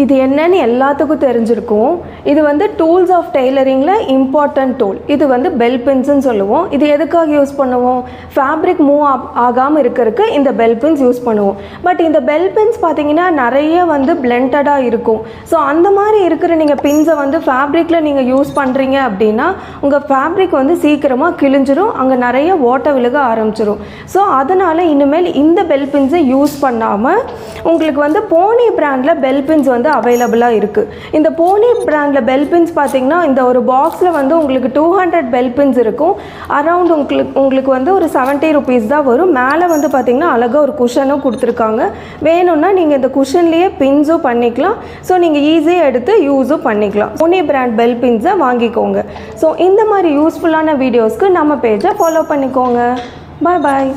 இது என்னன்னு எல்லாத்துக்கும் தெரிஞ்சிருக்கும். இது வந்து டூல்ஸ் ஆஃப் டெய்லரிங்கில் இம்பார்ட்டன்ட் டூல். இது வந்து பெல் பின்ஸ்ன்னு சொல்லுவோம். இது எதுக்காக யூஸ் பண்ணுவோம்? ஃபேப்ரிக் மூவ் ஆகாமல் இருக்கிறதுக்கு இந்த பெல் பின்ஸ் யூஸ் பண்ணுவோம். பட் இந்த பெல் பின்ஸ் பார்த்தீங்கன்னா நிறைய வந்து பிளெண்டடாக இருக்கும். ஸோ அந்த மாதிரி இருக்கிற நீங்கள் பின்ஸை வந்து ஃபேப்ரிக்கில் நீங்கள் யூஸ் பண்ணுறீங்க அப்படின்னா உங்கள் ஃபேப்ரிக் வந்து சீக்கிரமாக கிழிஞ்சிரும், அங்கே நிறைய ஓட்டை விழுக ஆரம்பிச்சிடும். ஸோ அதனால் இனிமேல் இந்த பெல் பின்ஸை யூஸ் பண்ணாமல் உங்களுக்கு வந்து போனி பிராண்டில் பெல் பின்ஸ் வந்து அவைலபிளாக இருக்குது. இந்த போனி பிராண்டில் பெல் பின்ஸ் பார்த்தீங்கன்னா இந்த ஒரு பாக்ஸில் வந்து உங்களுக்கு 200 பெல் பின்ஸ் இருக்கும். அரவுண்ட் உங்களுக்கு வந்து ஒரு 70 ருபீஸ் தான் வரும். மேலே வந்து பார்த்தீங்கன்னா அழகாக ஒரு குஷனும் கொடுத்துருக்காங்க. வேணும்னா நீங்கள் இந்த குஷன்லேயே பின்ஸும் பண்ணிக்கலாம். ஸோ நீங்கள் ஈஸியாக எடுத்து யூஸும் பண்ணிக்கலாம். போனி பிராண்ட் பெல் பின்ஸை வாங்கிக்கோங்க. ஸோ இந்த மாதிரி யூஸ்ஃபுல்லான வீடியோஸ்க்கு நம்ம பேஜை ஃபாலோ பண்ணிக்கோங்க. பாய் பாய்.